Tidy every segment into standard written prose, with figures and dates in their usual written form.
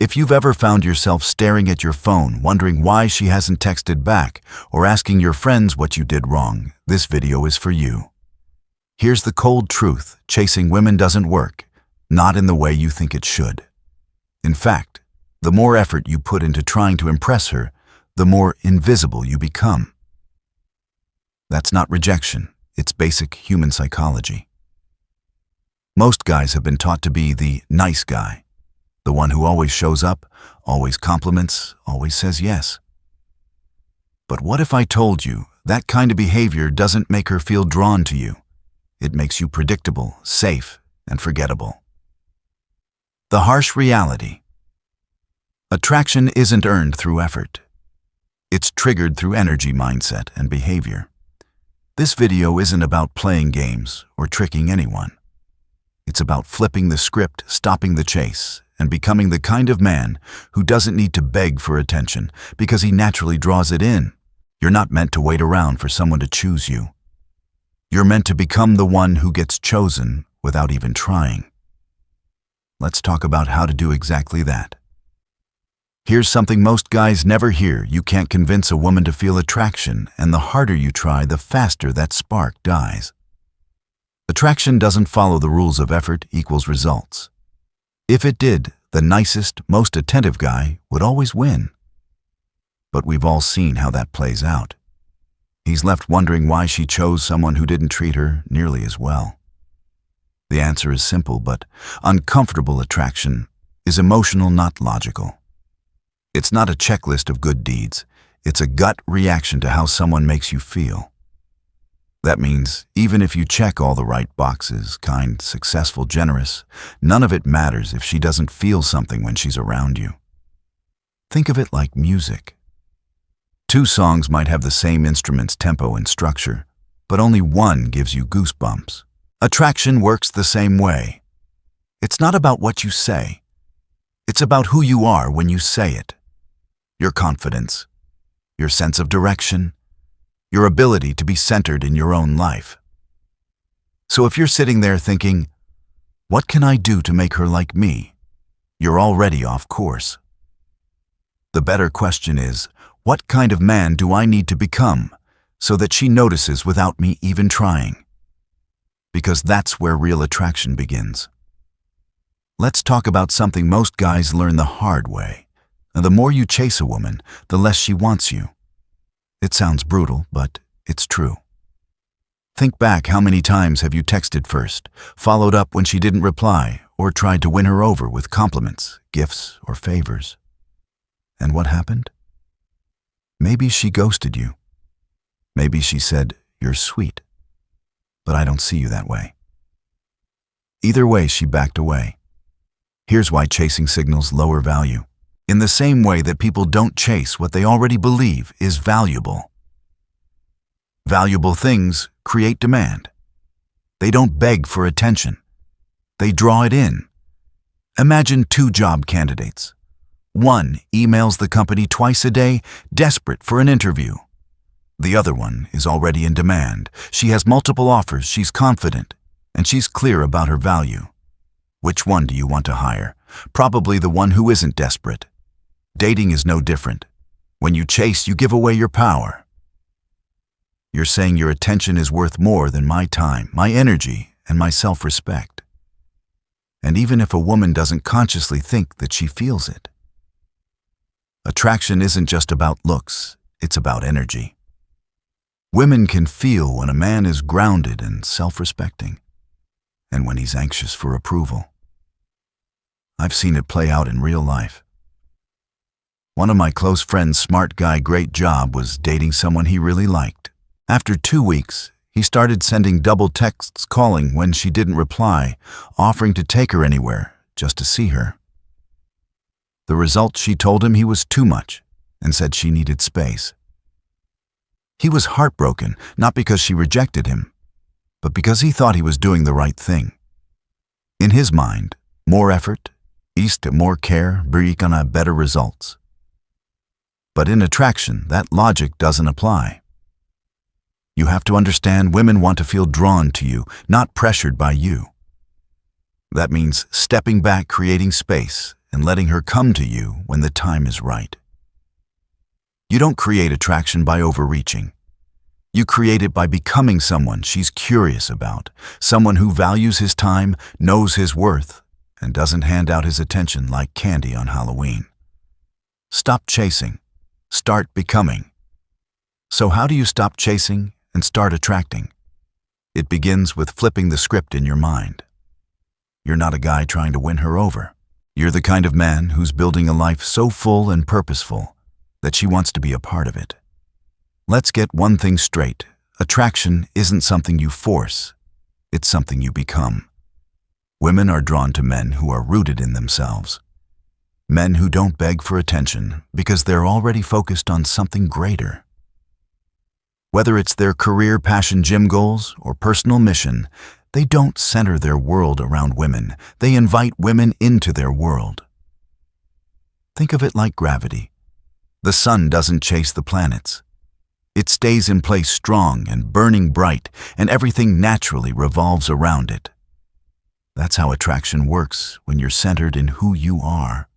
If you've ever found yourself staring at your phone, wondering why she hasn't texted back, or asking your friends what you did wrong, this video is for you. Here's the cold truth: chasing women doesn't work, not in the way you think it should. In fact, the more effort you put into trying to impress her, the more invisible you become. That's not rejection, it's basic human psychology. Most guys have been taught to be the nice guy, the one who always shows up, always compliments, always says yes. But what if I told you that kind of behavior doesn't make her feel drawn to you? It makes you predictable, safe, and forgettable. The harsh reality: attraction isn't earned through effort. It's triggered through energy, mindset, and behavior. This video isn't about playing games or tricking anyone. It's about flipping the script, stopping the chase, and becoming the kind of man who doesn't need to beg for attention because he naturally draws it in. You're not meant to wait around for someone to choose you. You're meant to become the one who gets chosen without even trying. Let's talk about how to do exactly that. Here's something most guys never hear: you can't convince a woman to feel attraction, and the harder you try, the faster that spark dies. Attraction doesn't follow the rules of effort equals results. If it did, the nicest, most attentive guy would always win. But we've all seen how that plays out. He's left wondering why she chose someone who didn't treat her nearly as well. The answer is simple but uncomfortable: attraction is emotional, not logical. It's not a checklist of good deeds. It's a gut reaction to how someone makes you feel. That means even if you check all the right boxes, kind, successful, generous, none of it matters if she doesn't feel something when she's around you. Think of it like music. Two songs might have the same instruments, tempo, and structure, but only one gives you goosebumps. Attraction works the same way. It's not about what you say. It's about who you are when you say it. Your confidence, your sense of direction, your ability to be centered in your own life. So if you're sitting there thinking, what can I do to make her like me? You're already off course. The better question is, what kind of man do I need to become so that she notices without me even trying? Because that's where real attraction begins. Let's talk about something most guys learn the hard way. The more you chase a woman, the less she wants you. It sounds brutal, but it's true. Think back: how many times have you texted first, followed up when she didn't reply, or tried to win her over with compliments, gifts, or favors? And what happened? Maybe she ghosted you. Maybe she said, "You're sweet, but I don't see you that way." Either way, she backed away. Here's why chasing signals lower value. In the same way that people don't chase what they already believe is valuable. Valuable things create demand. They don't beg for attention. They draw it in. Imagine two job candidates. One emails the company twice a day, desperate for an interview. The other one is already in demand. She has multiple offers, she's confident, and she's clear about her value. Which one do you want to hire? Probably the one who isn't desperate. Dating is no different. When you chase, you give away your power. You're saying your attention is worth more than my time, my energy, and my self-respect. And even if a woman doesn't consciously think that she feels it. Attraction isn't just about looks, it's about energy. Women can feel when a man is grounded and self-respecting, and when he's anxious for approval. I've seen it play out in real life. One of my close friends' smart guy, great job, was dating someone he really liked. After 2 weeks, he started sending double texts, calling when she didn't reply, offering to take her anywhere just to see her. The result: she told him he was too much and said she needed space. He was heartbroken, not because she rejected him, but because he thought he was doing the right thing. In his mind, more effort, more care, better results. But in attraction, that logic doesn't apply. You have to understand, women want to feel drawn to you, not pressured by you. That means stepping back, creating space, and letting her come to you when the time is right. You don't create attraction by overreaching. You create it by becoming someone she's curious about, someone who values his time, knows his worth, and doesn't hand out his attention like candy on Halloween. Stop chasing. Start becoming. So how do you stop chasing and start attracting? It begins with flipping the script in your mind. You're not a guy trying to win her over. You're the kind of man who's building a life so full and purposeful that she wants to be a part of it. Let's get one thing straight. Attraction isn't something you force. It's something you become. Women are drawn to men who are rooted in themselves. Men who don't beg for attention because they're already focused on something greater. Whether it's their career, passion, gym goals, or personal mission, they don't center their world around women. They invite women into their world. Think of it like gravity. The sun doesn't chase the planets. It stays in place strong and burning bright, and everything naturally revolves around it. That's how attraction works when you're centered in who you are.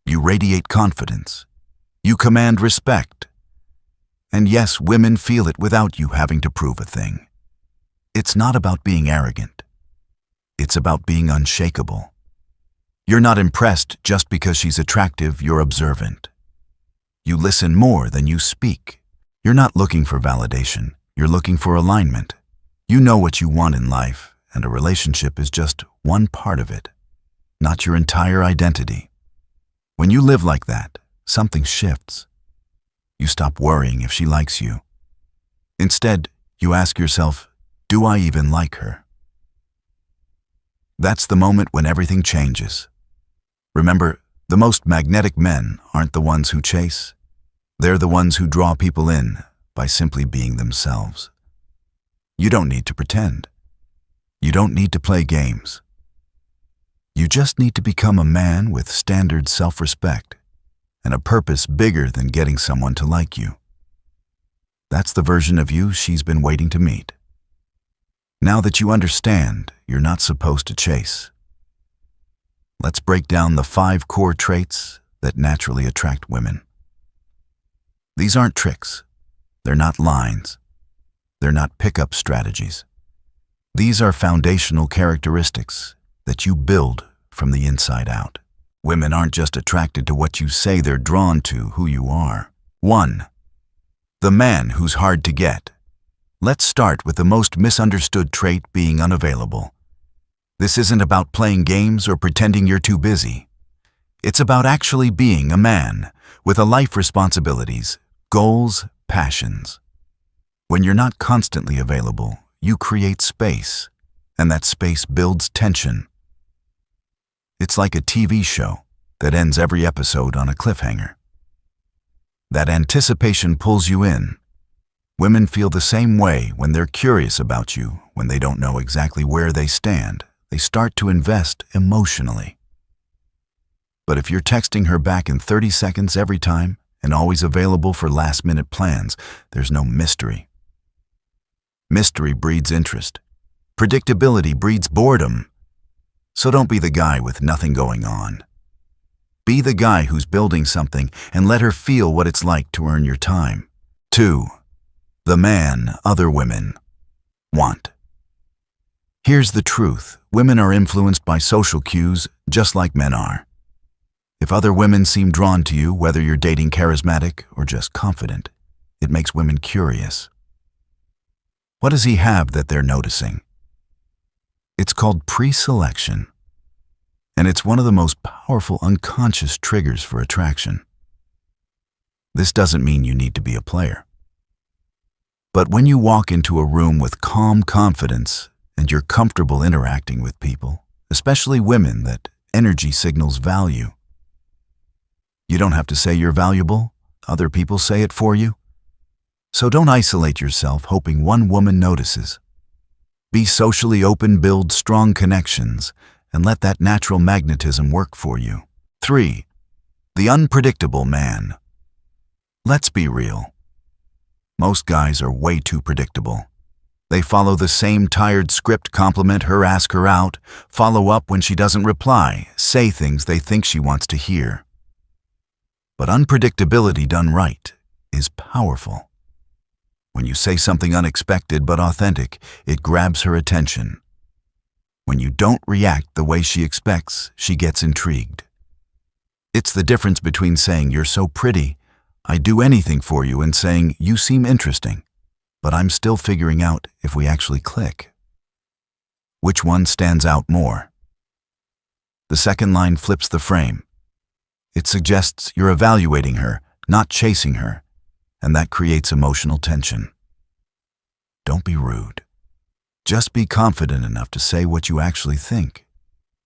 You radiate confidence. You command respect. And yes, women feel it without you having to prove a thing. It's not about being arrogant. It's about being unshakable. You're not impressed just because she's attractive, you're observant. You listen more than you speak. You're not looking for validation, you're looking for alignment. You know what you want in life, and a relationship is just one part of it, not your entire identity. When you live like that, something shifts. You stop worrying if she likes you. Instead, you ask yourself, do I even like her? That's the moment when everything changes. Remember, the most magnetic men aren't the ones who chase. They're the ones who draw people in by simply being themselves. You don't need to pretend. You don't need to play games. You just need to become a man with standard self-respect and a purpose bigger than getting someone to like you. That's the version of you she's been waiting to meet. Now that you understand, you're not supposed to chase. Let's break down the 5 core traits that naturally attract women. These aren't tricks. They're not lines. They're not pickup strategies. These are foundational characteristics that you build from the inside out. Women aren't just attracted to what you say, they're drawn to who you are. 1. The man who's hard to get. Let's start with the most misunderstood trait, being unavailable. This isn't about playing games or pretending you're too busy. It's about actually being a man with a life responsibilities, goals, passions. When you're not constantly available, you create space, and that space builds tension. It's like a TV show that ends every episode on a cliffhanger. That anticipation pulls you in. Women feel the same way when they're curious about you, when they don't know exactly where they stand. They start to invest emotionally. But if you're texting her back in 30 seconds every time and always available for last-minute plans, there's no mystery. Mystery breeds interest. Predictability breeds boredom. So don't be the guy with nothing going on. Be the guy who's building something and let her feel what it's like to earn your time. 2. The man other women want. Here's the truth. Women are influenced by social cues just like men are. If other women seem drawn to you, whether you're dating charismatic or just confident, it makes women curious. What does he have that they're noticing? It's called pre-selection, and it's one of the most powerful unconscious triggers for attraction. This doesn't mean you need to be a player. But when you walk into a room with calm confidence and you're comfortable interacting with people, especially women, that energy signals value. You don't have to say you're valuable. Other people say it for you. So don't isolate yourself hoping one woman notices. Be socially open, build strong connections, and let that natural magnetism work for you. 3. The unpredictable man. Let's be real. Most guys are way too predictable. They follow the same tired script: compliment her, ask her out, follow up when she doesn't reply, say things they think she wants to hear. But unpredictability done right is powerful. When you say something unexpected but authentic, it grabs her attention. When you don't react the way she expects, she gets intrigued. It's the difference between saying, "You're so pretty, I'd do anything for you," and saying, "You seem interesting, but I'm still figuring out if we actually click." Which one stands out more? The second line flips the frame. It suggests you're evaluating her, not chasing her, and that creates emotional tension. Don't be rude. Just be confident enough to say what you actually think.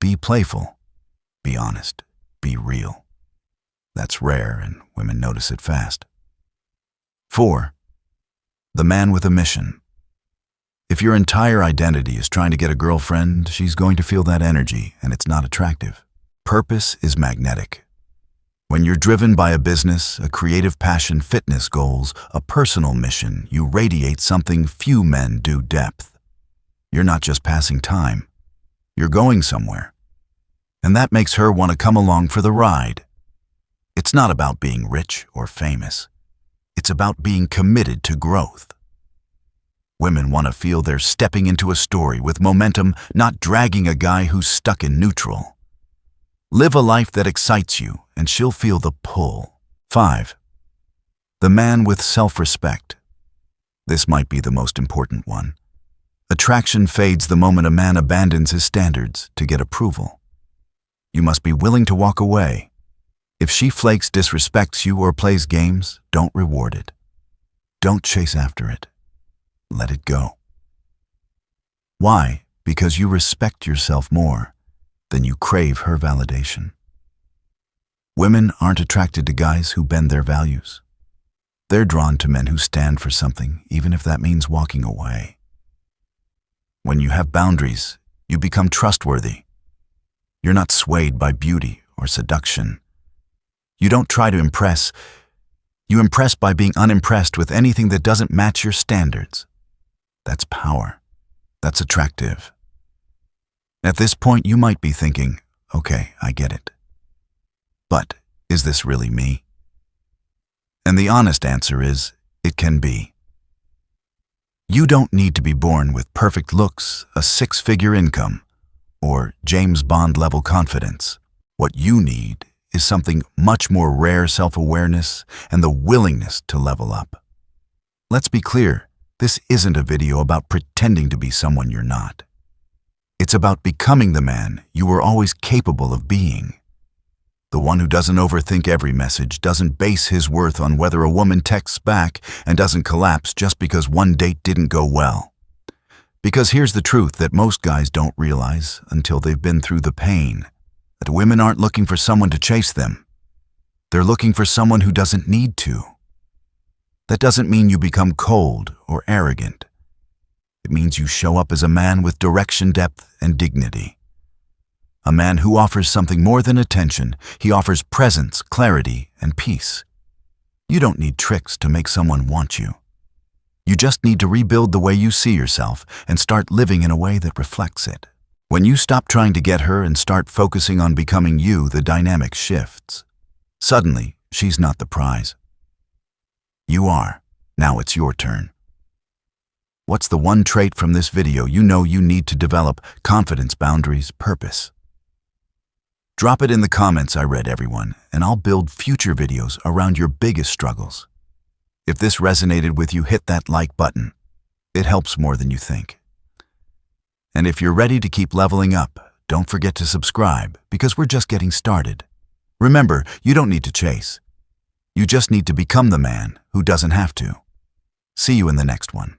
Be playful. Be honest. Be real. That's rare, and women notice it fast. 4. The man with a mission. If your entire identity is trying to get a girlfriend, she's going to feel that energy, and it's not attractive. Purpose is magnetic. When you're driven by a business, a creative passion, fitness goals, a personal mission, you radiate something few men do: depth. You're not just passing time. You're going somewhere. And that makes her want to come along for the ride. It's not about being rich or famous. It's about being committed to growth. Women want to feel they're stepping into a story with momentum, not dragging a guy who's stuck in neutral. Live a life that excites you, and she'll feel the pull. 5. The man with self-respect. This might be the most important one. Attraction fades the moment a man abandons his standards to get approval. You must be willing to walk away. If she flakes, disrespects you, or plays games, don't reward it. Don't chase after it. Let it go. Why? Because you respect yourself more than you crave her validation. Women aren't attracted to guys who bend their values. They're drawn to men who stand for something, even if that means walking away. When you have boundaries, you become trustworthy. You're not swayed by beauty or seduction. You don't try to impress. You impress by being unimpressed with anything that doesn't match your standards. That's power. That's attractive. At this point, you might be thinking, "Okay, I get it. But is this really me?" And the honest answer is, it can be. You don't need to be born with perfect looks, a six-figure income, or James Bond-level confidence. What you need is something much more rare: self-awareness and the willingness to level up. Let's be clear, this isn't a video about pretending to be someone you're not. It's about becoming the man you were always capable of being. The one who doesn't overthink every message, doesn't base his worth on whether a woman texts back, and doesn't collapse just because one date didn't go well. Because here's the truth that most guys don't realize until they've been through the pain: that women aren't looking for someone to chase them. They're looking for someone who doesn't need to. That doesn't mean you become cold or arrogant. It means you show up as a man with direction, depth, and dignity. A man who offers something more than attention. He offers presence, clarity, and peace. You don't need tricks to make someone want you. You just need to rebuild the way you see yourself and start living in a way that reflects it. When you stop trying to get her and start focusing on becoming you, the dynamic shifts. Suddenly, she's not the prize. You are. Now it's your turn. What's the one trait from this video you know you need to develop? Confidence, boundaries, purpose. Drop it in the comments. I read everyone, and I'll build future videos around your biggest struggles. If this resonated with you, hit that like button. It helps more than you think. And if you're ready to keep leveling up, don't forget to subscribe, because we're just getting started. Remember, you don't need to chase. You just need to become the man who doesn't have to. See you in the next one.